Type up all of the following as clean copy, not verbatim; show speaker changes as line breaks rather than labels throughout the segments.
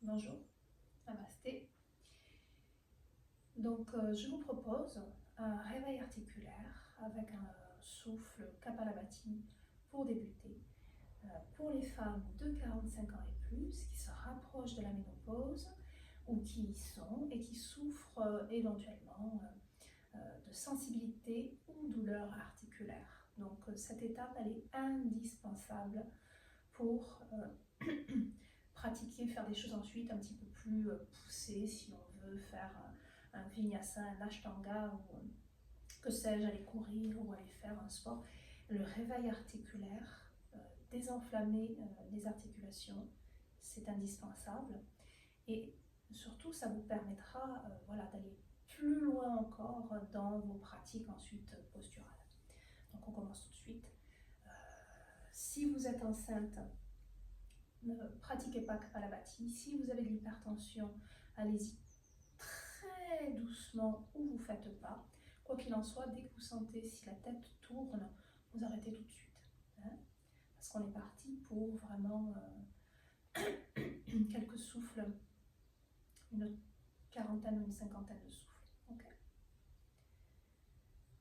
Bonjour, namasté. Donc, je vous propose un réveil articulaire avec un souffle Kapalabhati pour débuter. Pour les femmes de 45 ans et plus qui se rapprochent de la ménopause ou qui y sont et qui souffrent éventuellement de sensibilité ou douleur articulaire. Donc, cette étape, elle est indispensable pour pratiquer, faire des choses ensuite un petit peu plus poussées si on veut faire un vinyasa, un ashtanga ou que sais-je, aller courir ou aller faire un sport. Le réveil articulaire, désenflammer les articulations, c'est indispensable et surtout ça vous permettra d'aller plus loin encore dans vos pratiques ensuite posturales. Donc on commence tout de suite. Si vous êtes enceinte, ne pratiquez pas Kapalabhati. Si vous avez de l'hypertension, allez-y très doucement ou vous ne faites pas. Quoi qu'il en soit, dès que vous sentez si la tête tourne, vous arrêtez tout de suite. Parce qu'on est parti pour vraiment quelques souffles, une quarantaine ou une cinquantaine de souffles. Okay.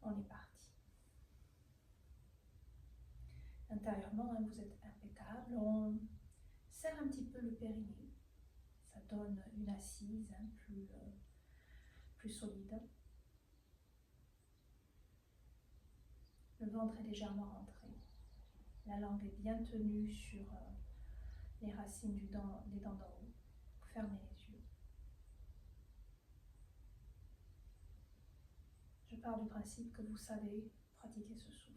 On est parti. Intérieurement, vous êtes impeccable. On serre un petit peu le périnée. Ça donne une assise plus solide. Le ventre est légèrement rentré. La langue est bien tenue sur les racines des dents d'en haut. Fermez les yeux. Je pars du principe que vous savez pratiquer ce souffle.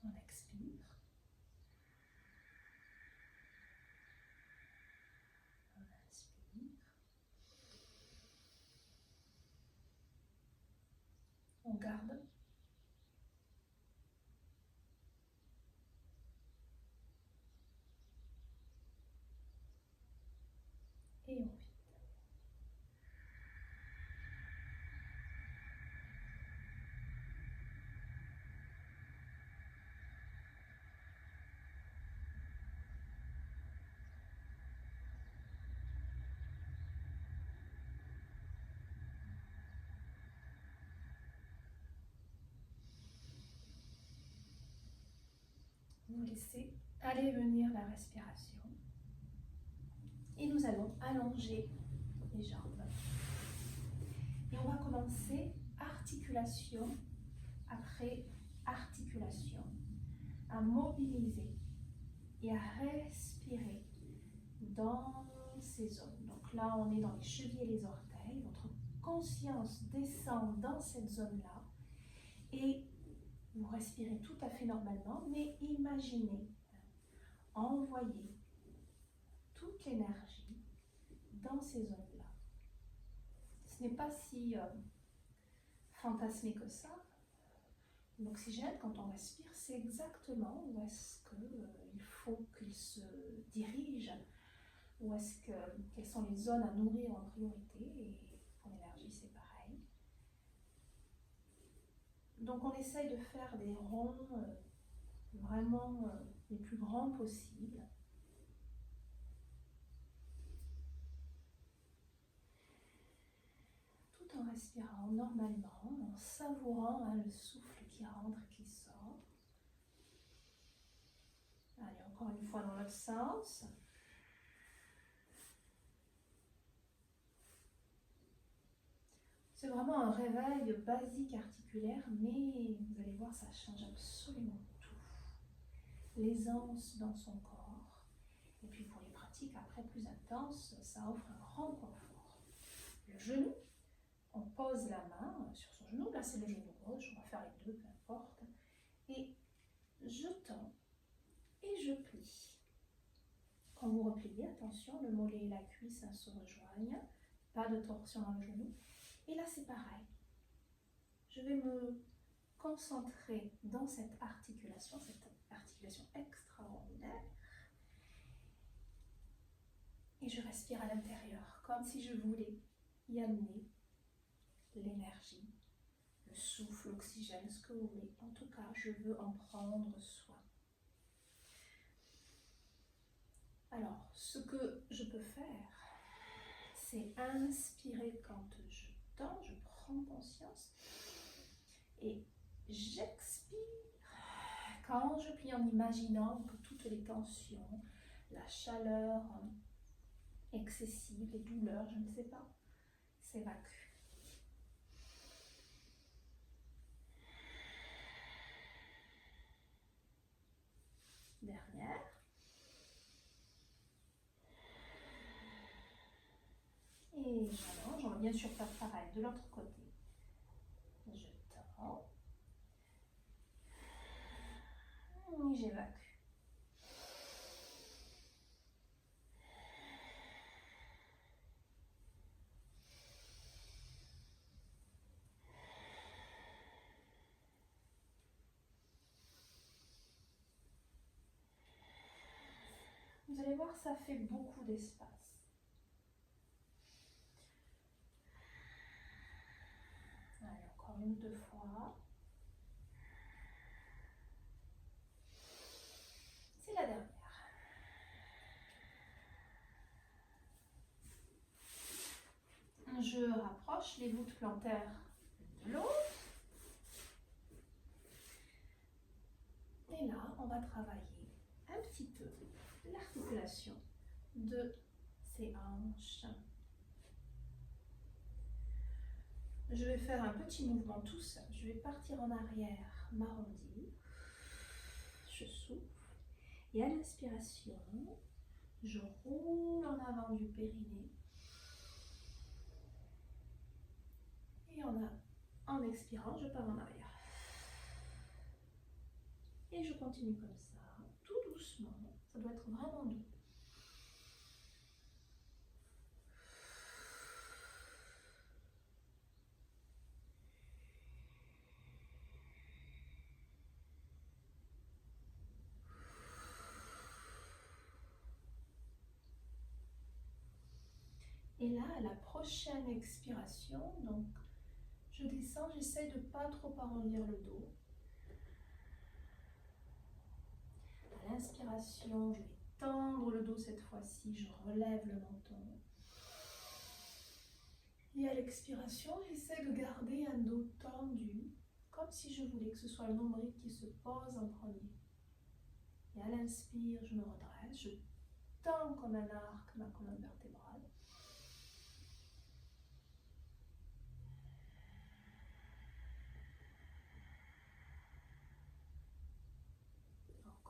On expire. On inspire. On garde. Et on vide. Vous laissez aller venir la respiration. Et nous allons allonger les jambes. Et on va commencer articulation après articulation, à mobiliser et à respirer dans ces zones. Donc là, on est dans les chevilles et les orteils. Votre conscience descend dans cette zone-là et vous respirez tout à fait normalement, mais imaginez envoyer toute l'énergie dans ces zones-là. Ce n'est pas si fantasmé que ça. L'oxygène, quand on respire, c'est exactement où est-ce qu'il faut qu'il se dirige, quelles sont les zones à nourrir en priorité, et pour l'énergie, c'est pareil. Donc on essaye de faire des ronds vraiment les plus grands possibles. Tout en respirant normalement, en savourant le souffle qui rentre, qui sort. Allez, encore une fois dans l'autre sens. C'est vraiment un réveil basique articulaire, mais vous allez voir, ça change absolument tout. L'aisance dans son corps. Et puis pour les pratiques après plus intenses, ça offre un grand confort. Le genou, on pose la main sur son genou, là c'est le genou gauche, on va faire les deux, peu importe. Et je tends et je plie. Quand vous repliez, attention, le mollet et la cuisse se rejoignent, pas de torsion dans le genou. Et là c'est pareil. Je vais me concentrer dans cette articulation extraordinaire. Et je respire à l'intérieur, comme si je voulais y amener l'énergie, le souffle, l'oxygène, ce que vous voulez. En tout cas, je veux en prendre soin. Alors, ce que je peux faire, c'est inspirer quand je tends, je prends conscience. Et j'expire quand je plie en imaginant que toutes les tensions, la chaleur excessive, les douleurs, je ne sais pas, s'évacuent. Dernière. Et j'allonge, on va bien sûr faire pareil de l'autre côté. Je tends. Et j'évacue. Vous allez voir, ça fait beaucoup d'espace. Allez, encore une ou deux fois. C'est la dernière. Je rapproche les voûtes plantaires de l'autre. Et là, on va travailler un petit peu l'articulation de ces hanches. Je vais faire un petit mouvement tout seul. Je vais partir en arrière, m'arrondir. Je souffle. Et à l'inspiration, je roule en avant du périnée. Et en expirant, je pars en arrière. Et je continue comme ça, tout doucement. Ça doit être vraiment doux. Et là, à la prochaine expiration, donc je descends, j'essaie de ne pas trop arrondir le dos. À l'inspiration, je vais tendre le dos cette fois-ci, je relève le menton. Et à l'expiration, j'essaie de garder un dos tendu, comme si je voulais que ce soit le nombril qui se pose en premier. Et à l'inspire, je me redresse, je tends comme un arc ma colonne vertébrale.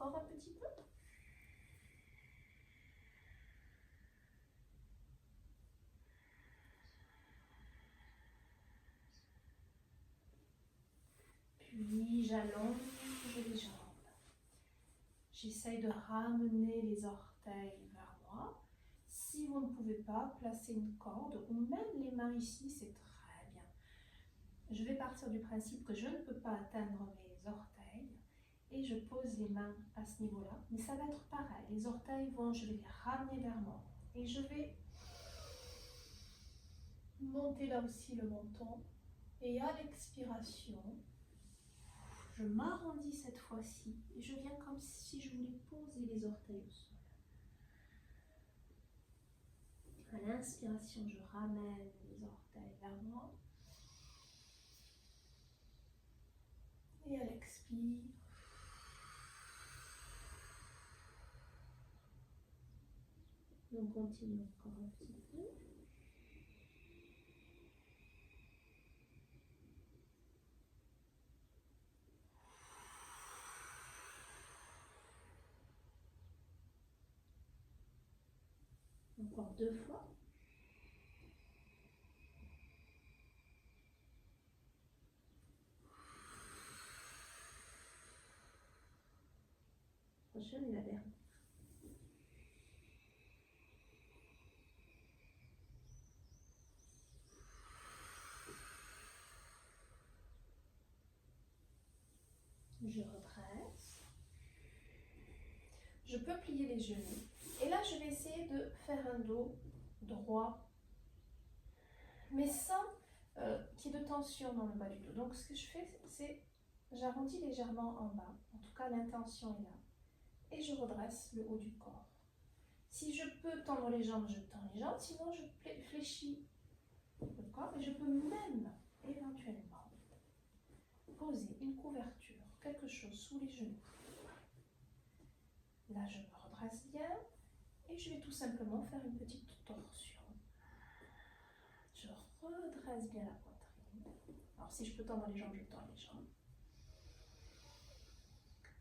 Encore un petit peu. Puis j'allonge les jambes. J'essaye de ramener les orteils vers moi. Si vous ne pouvez pas, placer une corde ou même les mains ici, c'est très bien. Je vais partir du principe que je ne peux pas atteindre mes orteils et je pose les mains à ce niveau-là. Mais ça va être pareil. Les orteils je vais les ramener vers moi et je vais monter là aussi le menton. Et à l'expiration, je m'arrondis cette fois-ci et je viens comme si je voulais poser les orteils au sol. À l'inspiration, je ramène les orteils vers moi. respire. On continue encore un petit peu. Encore 2 fois. Prochaine et la dernière. Je redresse. Je peux plier les genoux. Et là, je vais essayer de faire un dos droit, mais sans qu'il y ait de tension dans le bas du dos. Donc, ce que je fais, c'est j'arrondis légèrement en bas. En tout cas, l'intention est là. Et je redresse le haut du corps. Si je peux tendre les jambes, je tends les jambes. Sinon, je fléchis le corps. Et je peux même, éventuellement, poser une couverture, quelque chose sous les genoux. Là, je me redresse bien. Et je vais tout simplement faire une petite torsion. Je redresse bien la poitrine. Alors, si je peux tendre les jambes, je tends les jambes.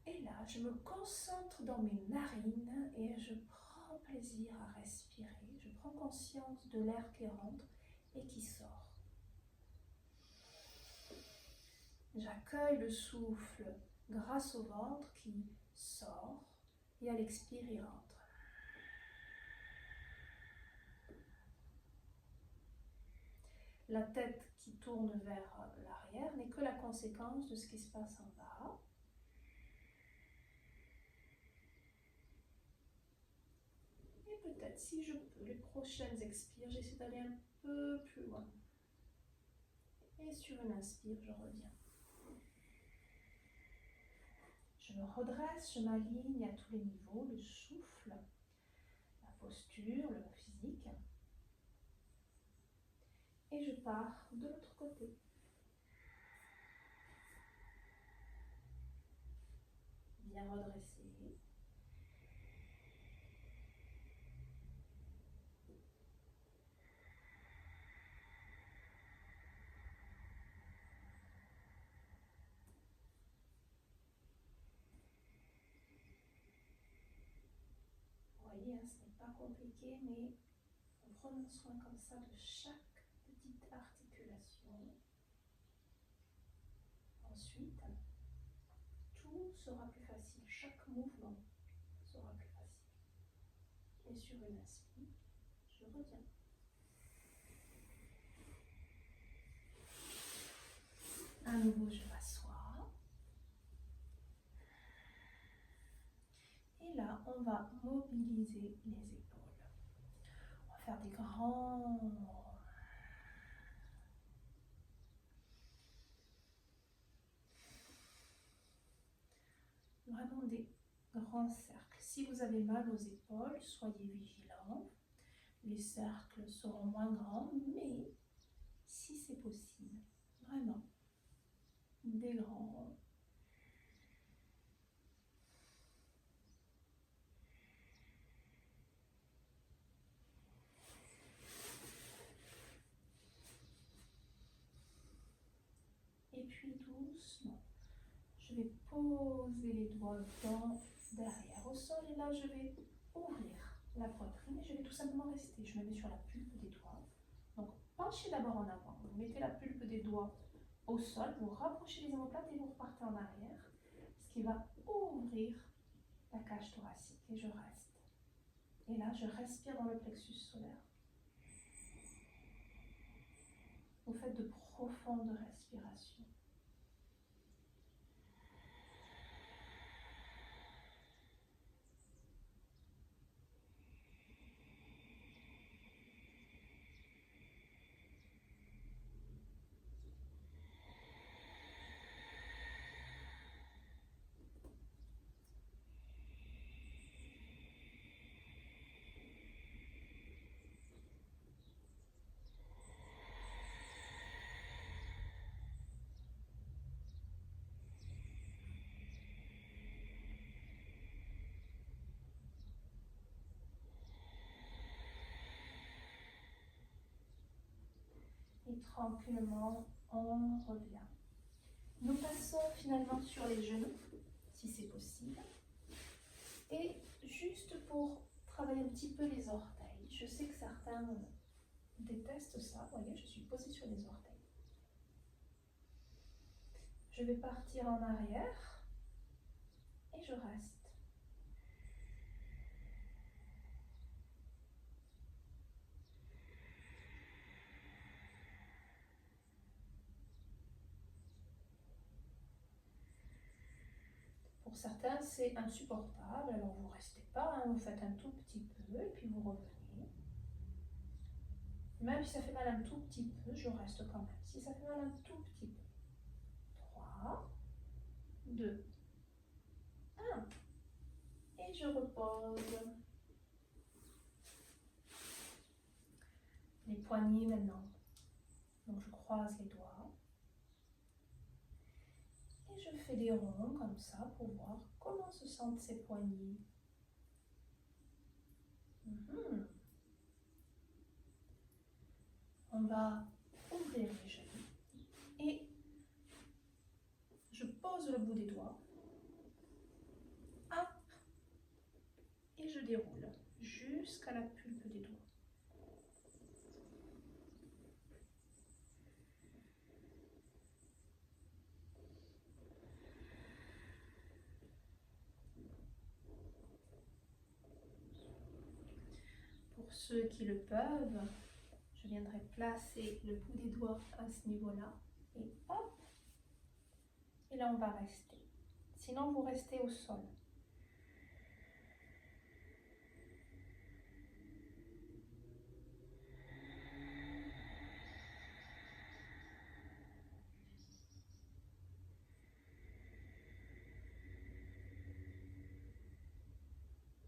Et là, je me concentre dans mes narines et je prends plaisir à respirer. Je prends conscience de l'air qui rentre et qui sort. J'accueille le souffle grâce au ventre qui sort et à l'expire, il rentre. La tête qui tourne vers l'arrière n'est que la conséquence de ce qui se passe en bas. Et peut-être, si je peux, les prochaines expires, j'essaie d'aller un peu plus loin. Et sur une inspire, je reviens. Je me redresse, je m'aligne à tous les niveaux, le souffle, la posture, le physique. Et je pars de l'autre côté. Bien redressé. Vous voyez, hein, ce n'est pas compliqué, mais en prenant soin comme ça de chaque petite articulation. Ensuite, tout sera plus facile. Chaque mouvement sera plus facile. Et sur une inspire, je reviens. À nouveau, je m'assois. Et là, on va mobiliser les épaules. On va faire des grands... Vraiment des grands cercles. Si vous avez mal aux épaules, soyez vigilants. Les cercles seront moins grands, mais si c'est possible, vraiment, des grands. Et puis doucement, je vais poser les doigts derrière au sol et là je vais ouvrir la poitrine et je vais tout simplement rester. Je me mets sur la pulpe des doigts. Donc penchez d'abord en avant. Vous mettez la pulpe des doigts au sol, vous rapprochez les omoplates et vous repartez en arrière, ce qui va ouvrir la cage thoracique et je reste. Et là, je respire dans le plexus solaire. Vous faites de profondes respirations. Et tranquillement, on revient. Nous passons finalement sur les genoux, si c'est possible. Et juste pour travailler un petit peu les orteils. Je sais que certains détestent ça. Vous voyez, je suis posée sur les orteils. Je vais partir en arrière et je reste. Pour certains, c'est insupportable, alors vous ne restez pas, hein, vous faites un tout petit peu et puis vous revenez. Même si ça fait mal un tout petit peu, je reste quand même. Si ça fait mal un tout petit peu. 3, 2, 1. Et je repose. Les poignets maintenant. Donc je croise les doigts. Et je fais des ronds comme ça pour voir comment se sentent ces poignets. On va ouvrir les genoux et je pose le bout des doigts. Hop, et je déroule jusqu'à la pulpe des doigts. Pour ceux qui le peuvent, je viendrai placer le bout des doigts à ce niveau-là et hop, et là on va rester. Sinon vous restez au sol.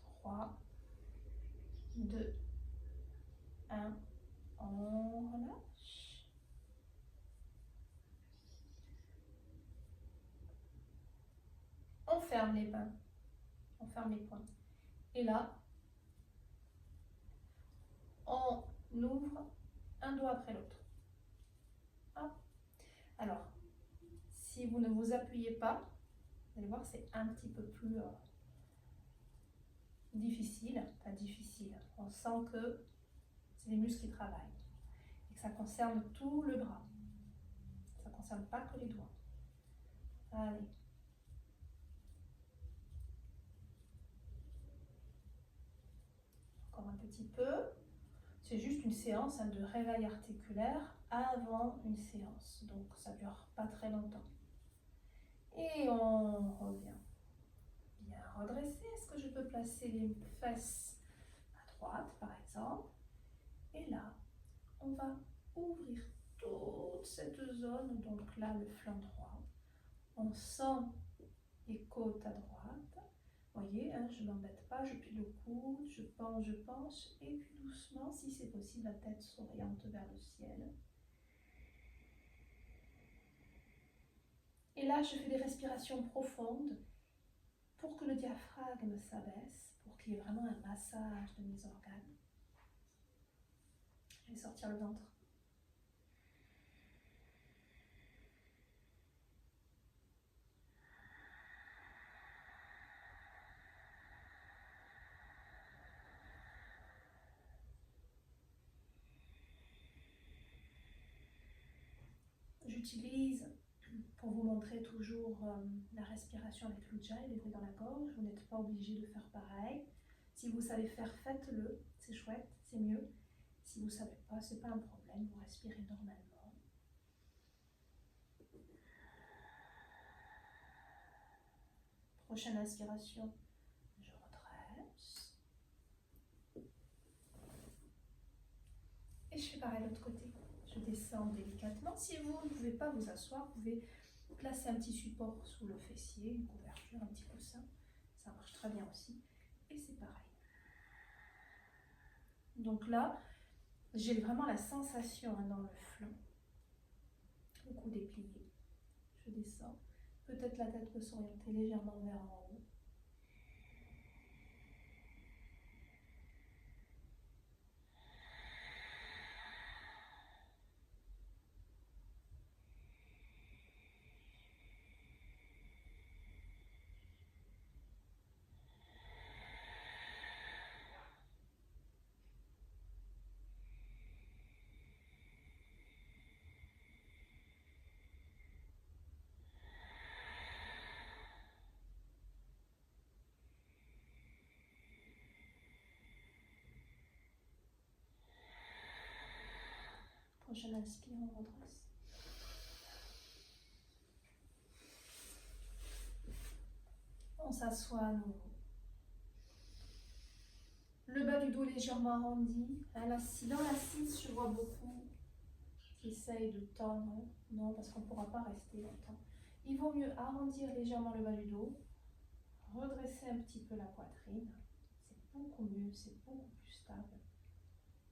Trois, 2, 1, on relâche. On ferme les mains, on ferme les poings. Et là, on ouvre un doigt après l'autre. Alors, si vous ne vous appuyez pas, vous allez voir, c'est un petit peu plus difficile. Pas difficile, on sent que c'est les muscles qui travaillent. Et que ça concerne tout le bras. Ça ne concerne pas que les doigts. Allez. Encore un petit peu. C'est juste une séance de réveil articulaire avant une séance. Donc ça ne dure pas très longtemps. Et on revient. Bien redressé. Est-ce que je peux placer les fesses à droite, par exemple? Et là, on va ouvrir toute cette zone. Donc là, le flanc droit. On sent les côtes à droite. Vous voyez, hein, je ne m'embête pas, je plie le coude, je penche, et puis doucement, si c'est possible, la tête s'oriente vers le ciel. Et là, je fais des respirations profondes pour que le diaphragme s'abaisse, pour qu'il y ait vraiment un massage de mes organes. Je vais sortir le ventre. J'utilise, pour vous montrer toujours la respiration avec l'Ujjayi, les bruits dans la gorge. Vous n'êtes pas obligé de faire pareil. Si vous savez faire, faites-le. C'est chouette, c'est mieux. Si vous ne savez pas, ce n'est pas un problème. Vous respirez normalement. Prochaine inspiration, je redresse. Et je fais pareil de l'autre côté. Je descends délicatement. Si vous ne pouvez pas vous asseoir, vous pouvez placer un petit support sous le fessier, une couverture, un petit coussin. Ça marche très bien aussi. Et c'est pareil. Donc là, j'ai vraiment la sensation dans le flanc. Le coude est plié. Je descends. Peut-être la tête peut s'orienter légèrement vers en haut. Prochaine inspire, on redresse. On s'assoit à nouveau. Le bas du dos légèrement arrondi. Dans l'assise, je vois beaucoup qui essayent de tendre. Non, parce qu'on ne pourra pas rester longtemps. Il vaut mieux arrondir légèrement le bas du dos, redresser un petit peu la poitrine. C'est beaucoup mieux, c'est beaucoup plus stable.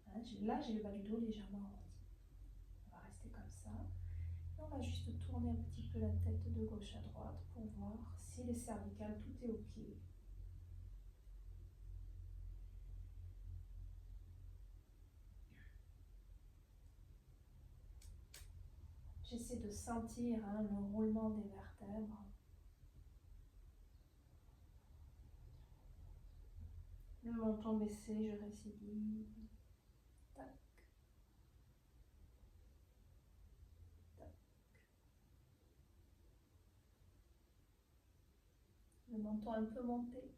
Hein, là, j'ai le bas du dos légèrement arrondi. On va rester comme ça. Et on va juste tourner un petit peu la tête de gauche à droite pour voir si les cervicales, tout est OK. J'essaie de sentir le roulement des vertèbres. Le menton baissé, je récidive. Tac. Tac. Le menton un peu monté.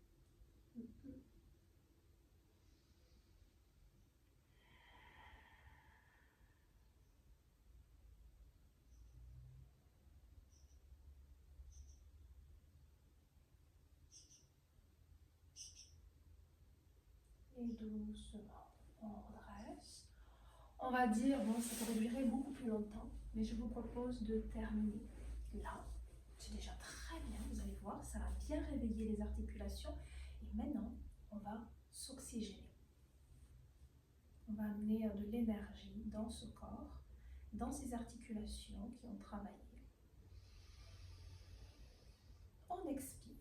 Et doucement, on redresse. On va dire, bon, ça pourrait durer beaucoup plus longtemps, mais je vous propose de terminer là. C'est déjà très bien, vous allez voir, ça va bien réveiller les articulations. Et maintenant, on va s'oxygéner. On va amener de l'énergie dans ce corps, dans ces articulations qui ont travaillé. On expire.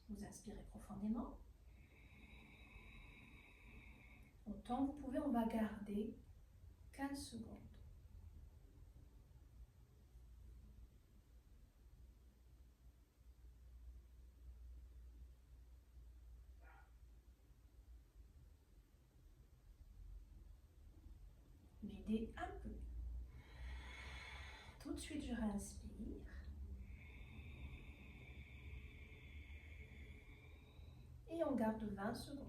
Vous inspirez profondément. Autant vous pouvez, on va garder 15 secondes. Videz un peu. Tout de suite, je réinspire. Et on garde 20 secondes.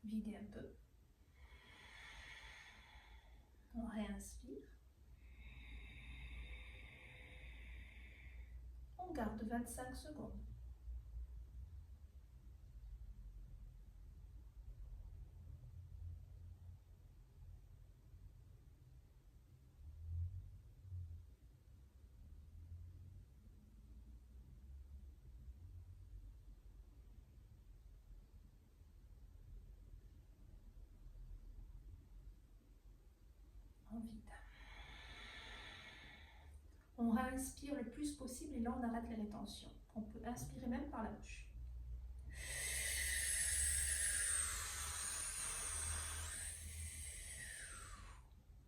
Videz un peu. On réinspire. On garde 25 secondes. On vide. On réinspire le plus possible et là on arrête les rétentions. On peut inspirer même par la bouche.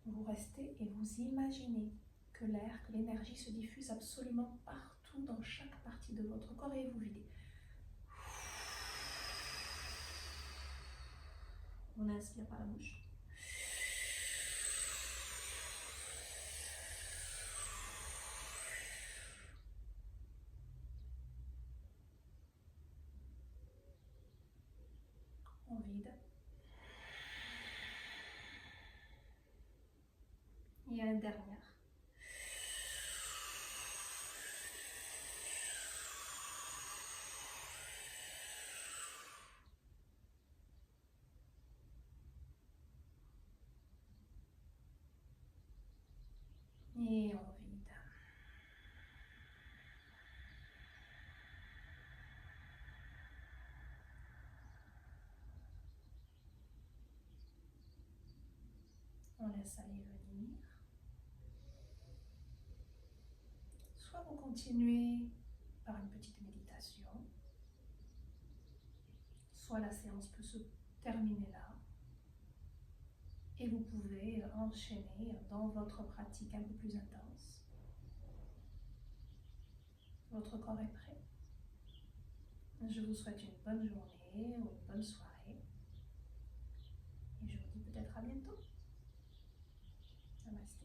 Vous restez et vous imaginez que l'air, que l'énergie se diffuse absolument partout dans chaque partie de votre corps et vous videz. On inspire par la bouche. On vide. Et une dernière. Et on vide. On laisse aller venir. Soit vous continuez par une petite méditation, soit la séance peut se terminer là. Et vous pouvez enchaîner dans votre pratique un peu plus intense. Votre corps est prêt. Je vous souhaite une bonne journée ou une bonne soirée. Et je vous dis peut-être à bientôt. Namaste.